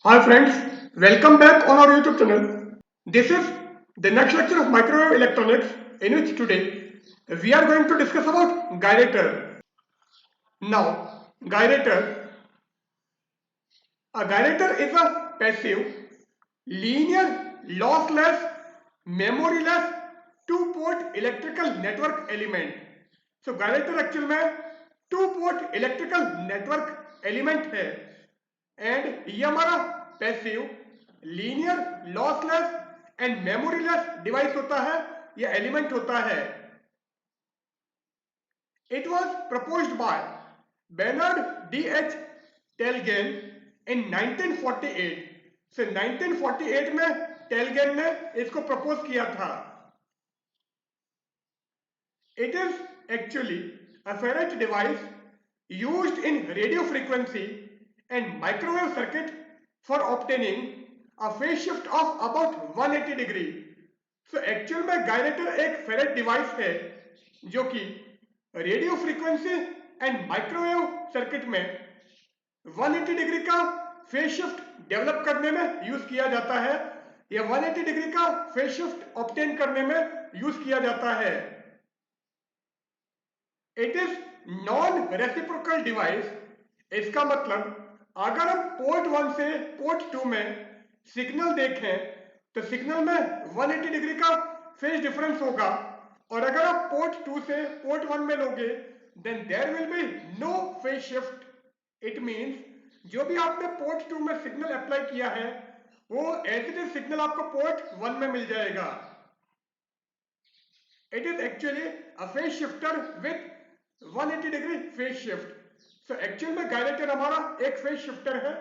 Hi friends, welcome back on our YouTube channel. This is the next lecture of microwave electronics in which today we are going to discuss about gyrator. Now, a gyrator is a passive, linear, lossless, memoryless two-port electrical network element. So gyrator actual में two port electrical network element है and ये हमारा passive linear lossless and memoryless device होता है या element होता है. It was proposed by Bernard D.H. Telgen in 1948. So 1948 में टेलगेन ने इसको प्रपोज किया था. It is actually a ferrite device used in radio frequency and microwave circuit for obtaining a phase shift of about 180 degree. So actual में gyrator एक ferret device है जो कि radio frequency and microwave circuit में 180 degree का phase shift develop करने में use किया जाता है या 180 डिग्री का फेज शिफ्ट ऑब्टेन करने में यूज किया जाता है. It is non reciprocal device. इसका मतलब अगर हम पोर्ट 1 से पोर्ट 2 में सिग्नल देखें तो सिग्नल में 180 डिग्री का फेज डिफरेंस होगा और अगर आप पोर्ट 2 से पोर्ट 1 में लोगे then there will be no phase shift. It means जो भी आपने पोर्ट 2 में सिग्नल अप्लाई किया है वो एज इट इज सिग्नल आपको पोर्ट 1 में मिल जाएगा. It is actually a phase shifter with 180 degree phase shift. So actual में गायरेटर हमारा एक फेज शिफ्टर है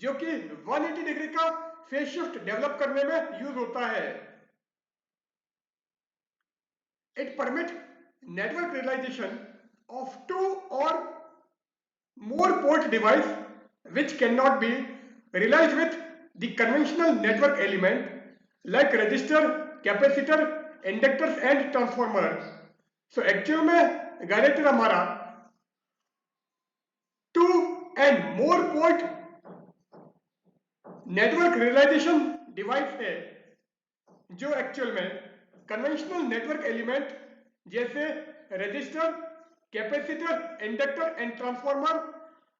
जो कि 180 डिग्री का फेज शिफ्ट डेवलप करने में यूज होता है. It permit network realization of two और more port device which cannot be realized with the conventional network element like resistor, capacitor, inductors and transformer. So actual में gyrator हमारा two and more port network realization device है जो actual में conventional network element जैसे resistor, capacitor, inductor and transformer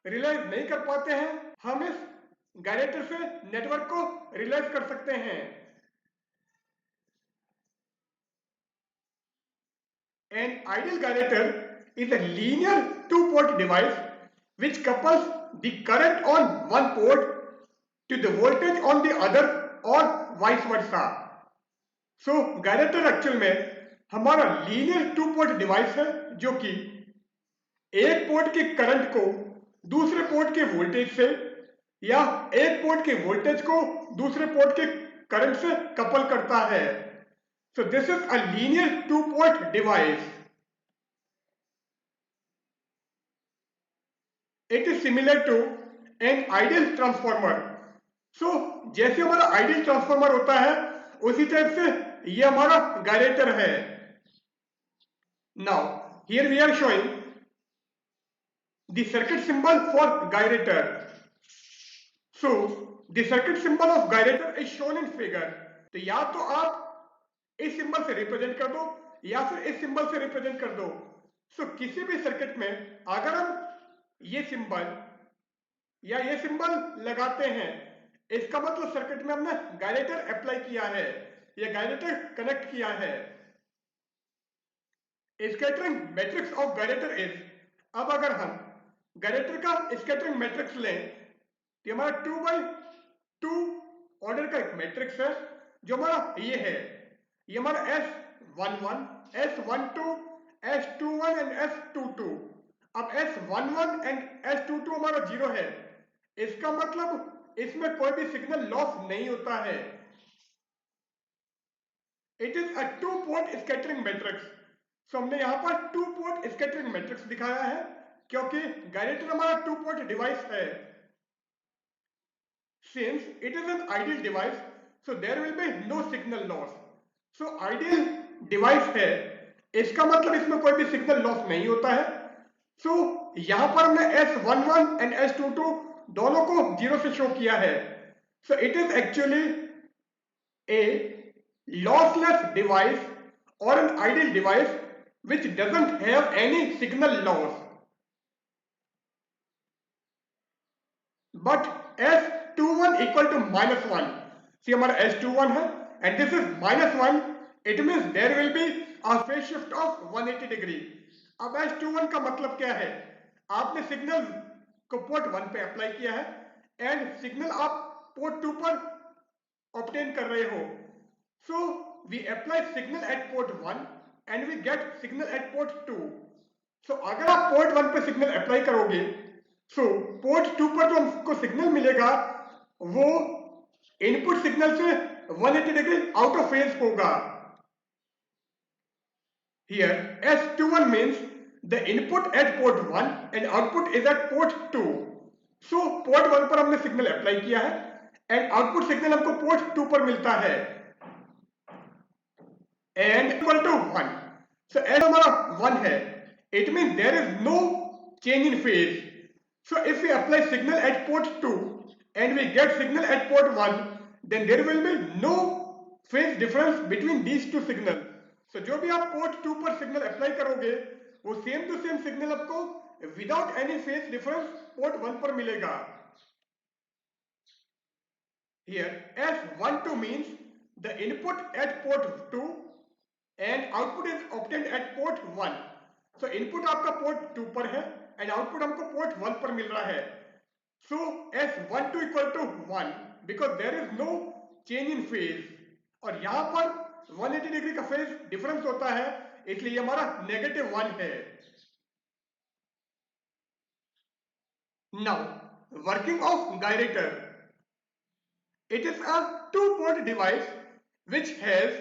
realize नहीं कर पाते हैं. हम इस गायरेटर से नेटवर्क को रियलाइज कर सकते हैं. An ideal gyrator is a linear two-port device which couples the current on one port to the voltage on the other or vice versa. So gyrator actual में हमारा लीनियर टू पोर्ट डिवाइस है जो कि एक port के current को दूसरे port के वोल्टेज से या एक पोर्ट के वोल्टेज को दूसरे पोर्ट के करंट से कपल करता है. So this is a linear two port device. It is similar to an ideal transformer. So जैसे हमारा आइडियल ट्रांसफार्मर होता है उसी टाइप से ये हमारा गायरेटर है. Now here we are showing the circuit symbol for gyrator. So the circuit symbol of gyrator is shown in figure. तो या तो आप इस सिंबल से रिप्रेजेंट कर दो या फिर इस सिंबल से रिप्रेजेंट कर दो. सो किसी भी सर्किट में अगर हम ये सिंबल या ये सिंबल लगाते हैं इसका मतलब सर्किट में हमने गायरेटर अप्लाई किया है या गायरेटर कनेक्ट किया है. Scattering matrix of gyrator is. अब अगर हम गायरेटर का स्कैटरिंग मैट्रिक्स लें तो हमारा 2x2 ऑर्डर का एक मैट्रिक्स है जो हमारा ये है. ये हमारा S11, S12, S21 and S22. अब S11 एंड S22 हमारा 0 है. इसका मतलब इसमें कोई भी सिग्नल लॉस नहीं होता है. It is a two port scattering matrix. So हमने यहां पर टू पोर्ट स्कैटरिंग मैट्रिक्स दिखाया है क्योंकि गायरेटर हमारा टू पोर्ट डिवाइस है. Since it is an ideal device so there will be no signal loss. So ideal device है इसका मतलब इसमें कोई भी सिग्नल लॉस नहीं होता है. सो यहां पर हमने S11 एंड S22 दोनों को 0 से शो किया है. So it is actually a lossless device or an ideal device which doesn't have any signal loss. But S21 equal to -1. See हमारा S21 है and this is -1. It means there will be a phase shift of 180 degree. अब S21 का मतलब क्या है? आपने signal को port 1 पे अप्लाई किया है एंड सिग्नल आप पोर्ट 2 पर ऑब्टेन कर रहे हो. So we apply signal at port 1 and we get signal at port 2. So अगर आप पोर्ट 1 पे सिग्नल अप्लाई करोगे सो पोर्ट 2 पर जो हमको सिग्नल मिलेगा वो इनपुट सिग्नल से 180 डिग्री आउट ऑफ फेज होगा. Here S21 means the input at port 1 and output is at port 2. So port 1 पर हमने सिग्नल अप्लाई किया है एंड आउटपुट सिग्नल हमको पोर्ट 2 पर मिलता है and equal to 1. So as हमारा 1 है, it means there is no change in phase. So if we apply signal at port 2 and we get signal at port 1, then there will be no phase difference between these two signals. So जो भी आप port 2 पर signal apply करोगे वो same to same signal आपको without any phase difference port 1 पर मिलेगा. Here S12 means the input at port 2 and output is obtained at port 1. So input आपका port 2 पर है and output हमको port 1 पर मिल रहा है. So S12 equal to 1 because there is no change in phase. और यहाँ पर 180 डिग्री का फेज डिफरेंस होता है इसलिए ये हमारा -1 है. Now working of gyrator. It is a two-port device which has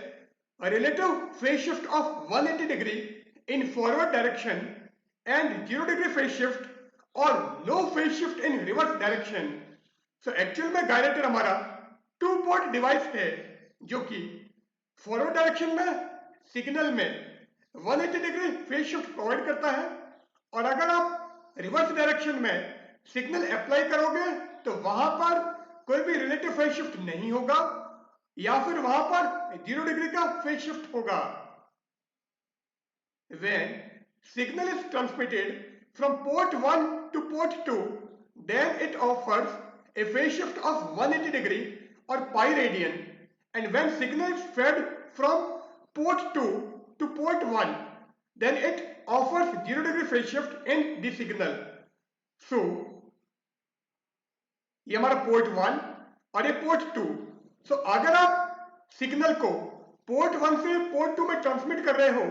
a relative phase shift of 180 degree in forward direction and 0 degree phase shift or no phase shift in reverse direction. So actual में gyrator हमारा two port device है जो कि forward direction में signal में 180 degree phase shift provide करता है और अगर आप रिवर्स डायरेक्शन में सिग्नल अप्लाई करोगे तो वहां पर कोई भी रिलेटिव फेज शिफ्ट नहीं होगा या फिर वहां पर 0 डिग्री का फेज शिफ्ट होगा. When signal is transmitted from port 1 to port 2, then it offers a phase shift of 180 degree or pi radian, and when signal is fed from port 2 to port 1, then it offers 0 degree phase shift in the signal. So ये हमारा port 1 और ये port 2. सो अगर आप signal को port 1 से port 2 में transmit कर रहे हो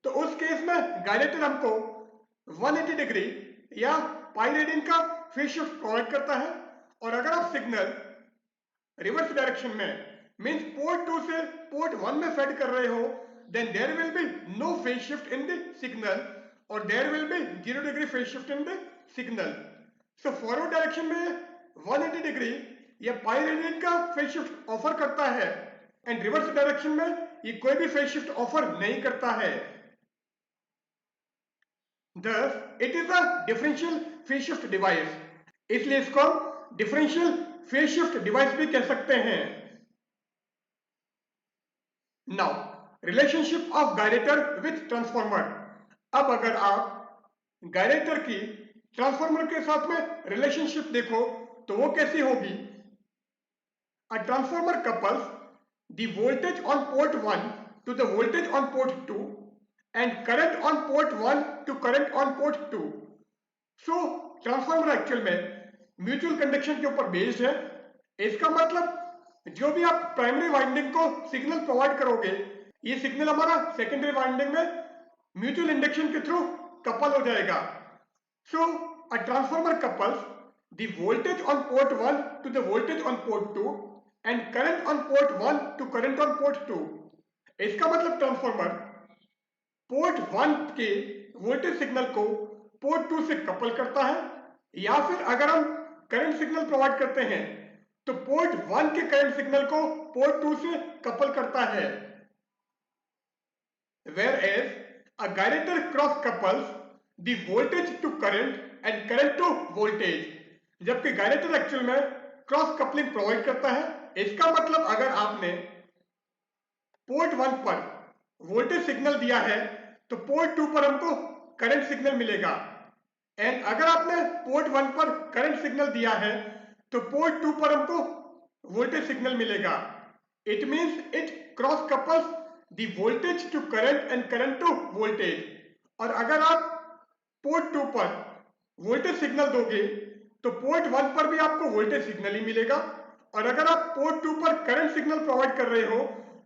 तो उस केस में गायरेटर हमको 180 डिग्री या पाई रेडियन का फेज शिफ्ट प्रोवाइड करता है और अगर आप सिग्नल रिवर्स डायरेक्शन में मींस पोर्ट 2 से पोर्ट 1 में फेड कर रहे हो then there will be no phase shift in the signal और there will be 0 degree phase shift in the signal. So forward direction में 180 डिग्री या पाई रेडियन का फेज शिफ्ट ऑफर करता है एंड रिवर्स डायरेक्शन में ये कोई भी फेज शिफ्ट ऑफर नहीं करता है. Thus, it is a differential phase shift device. इसलिए इसको हम differential phase shift device भी कह सकते हैं. Now, relationship of gyrator with transformer. अब अगर आप gyrator की ट्रांसफार्मर के साथ में रिलेशनशिप देखो तो वो कैसी होगी. A transformer couples the voltage on port 1 to the voltage on port 2 and current on port 1 to current on port 2. So transformer actual में म्यूचुअल कंडक्शन के ऊपर बेस्ड है. इसका मतलब जो भी आप प्राइमरी वाइंडिंग को सिग्नल प्रोवाइड करोगे ये सिग्नल हमारा सेकेंडरी वाइंडिंग में म्यूचुअल इंडक्शन के थ्रू कपल हो जाएगा. So a transformer couples the voltage on port 1 to the voltage on port 2 and current on port 1 to current on port 2. इसका मतलब ट्रांसफार्मर पोर्ट 1 के वोल्टेज सिग्नल को port 2 से couple करता है या फिर अगर हम करंट सिग्नल प्रोवाइड करते हैं तो पोर्ट 1 के करंट सिग्नल को पोर्ट 2 से कपल करता है. Whereas a gyrator cross couples the voltage to current and current to voltage. जबकि gyrator एक्चुअल में क्रॉस कपलिंग प्रोवाइड करता है। इसका मतलब अगर आपने पोर्ट 1 पर वोल्टेज सिग्नल दिया है तो पोर्ट 2 पर हमको करंट सिग्नल मिलेगा, एंड अगर आपने पोर्ट 1 पर करंट सिग्नल दिया है तो पोर्ट 2 पर हमको वोल्टेज सिग्नल मिलेगा। It means it cross couples the voltage to current and current to voltage. और अगर आप पोर्ट 2 पर वोल्टेज सिग्नल दोगे तो पोर्ट 1 पर भी आपको वोल्टेज सिग्नल ही मिलेगा, और अगर आप पोर्ट 2 पर करंट सिग्नल प्रोवाइड कर रहे हो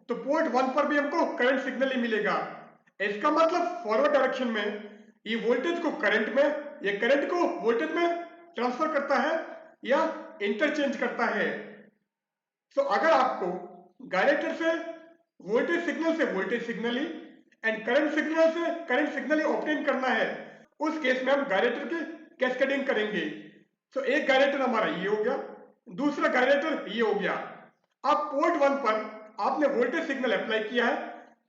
तो पोर्ट 1 पर भी हमको करंट सिग्नल ही मिलेगा। इसका मतलब फॉरवर्ड डायरेक्शन में ये वोल्टेज को करंट में या करंट को वोल्टेज में ट्रांसफर करता है या इंटरचेंज करता है। सो अगर आपको गायरेटर से वोल्टेज सिग्नल से voltage signal he and current signal से करंट सिग्नल ही ऑब्टेन करना है, उस केस में हम गायरेटर की कैस्केडिंग करेंगे। सो एक गायरेटर हमारा ये हो गया, दूसरा गायरेटर ये हो गया। अब पोर्ट 1 पर आपने वोल्टेज सिग्नल अप्लाई किया है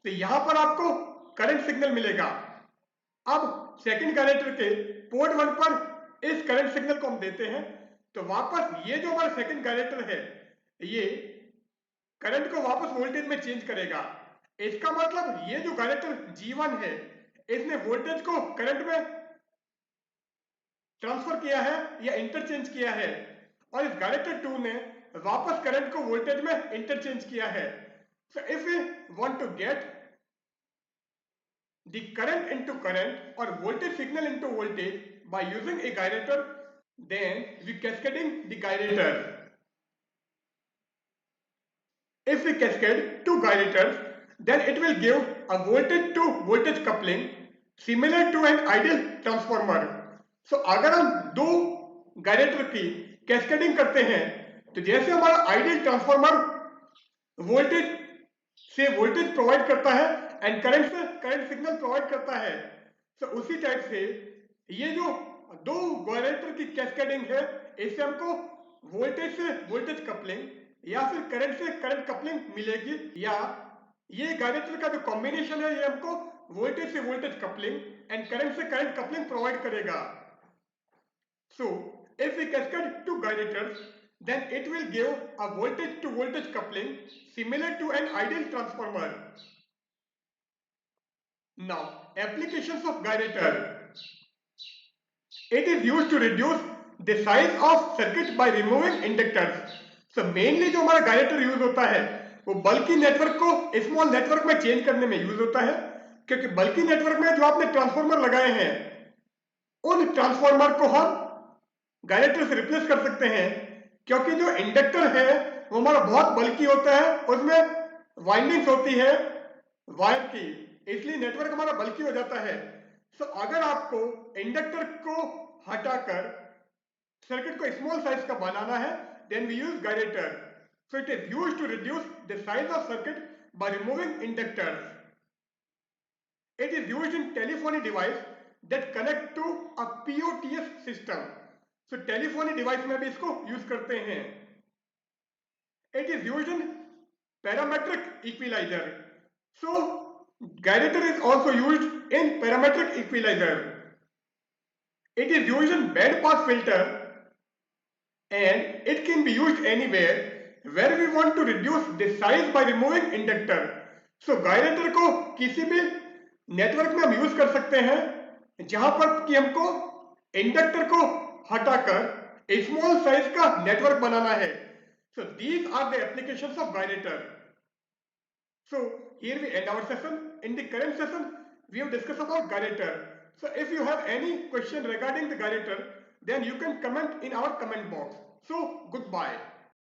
तो यहां पर आपको करंट सिग्नल मिलेगा। अब सेकंड गायरेटर के पोर्ट 1 पर इस करंट सिग्नल को हम देते हैं तो वापस ये जो हमारा सेकंड गायरेटर है ये करंट को वापस वोल्टेज में चेंज करेगा। इसका मतलब ये जो गायरेटर G1 है इसने वोल्टेज को करंट में ट्रांसफर किया है या इंटरचेंज किया है, और इस गायरेटर 2 ने वापस करंट को वोल्टेज में इंटरचेंज किया है। So if we want to get the current into current or voltage signal into voltage by using a gyrator, then we cascading the gyrator. If we cascade two gyrators, then it will give a voltage to voltage coupling similar to an ideal transformer. So अगर हम दो gyrator की cascading करते हैं तो जैसे हमारा ideal transformer voltage से वोल्टेज प्रोवाइड करता है एंड करंट से करंट सिग्नल प्रोवाइड करता है, तो उसी टाइप से ये जो दो गायरेटर की कैस्केडिंग है इससे हमको वोल्टेज से वोल्टेज कपलिंग या फिर करंट से करंट कपलिंग मिलेगी, या ये गायरेटर का जो कॉम्बिनेशन है ये हमको वोल्टेज से वोल्टेज कपलिंग एंड करंट से करंट कपलिंग प्रोवाइड करेगा। So if we cascade two gyrators then it will give a voltage to voltage coupling similar to an ideal transformer. Now, applications of gyrator. It is used to reduce the size of circuit by removing inductors. So mainly जो हमारा gyrator use होता है वो बल्कि network को small network में change करने में यूज होता है, क्योंकि बल्कि नेटवर्क में जो आपने ट्रांसफार्मर लगाए हैं उन ट्रांसफार्मर को हम गायरेटर से रिप्लेस कर सकते हैं, क्योंकि जो इंडक्टर है वो हमारा बहुत बल्कि होता है, उसमें वाइंडिंग्स होती है वायर की, इसलिए नेटवर्क हमारा बल्कि हो जाता है। सो अगर आपको इंडक्टर को हटाकर सर्किट को स्मॉल साइज का बनाना है then we use gyrator. So it is used to reduce the size of circuit by removing inductors. It is used in telephony device that connect to a POTS system. So telephony device में भी इसको use करते हैं। It is used in parametric equaliser. So gyrator is also used in parametric equalizer. It is used in band pass filter and it can be used anywhere where we want to reduce the size by removing inductor. So gyrator को किसी भी network में हम use कर सकते हैं जहां पर कि हमको इंडक्टर को हटाकर स्मॉल साइज का नेटवर्क बनाना है। So these are the applications of gyrator. So here we end our session. In the current session, we have discussed about gyrator. So if you have any question regarding the gyrator, then you can comment in our comment box. So goodbye.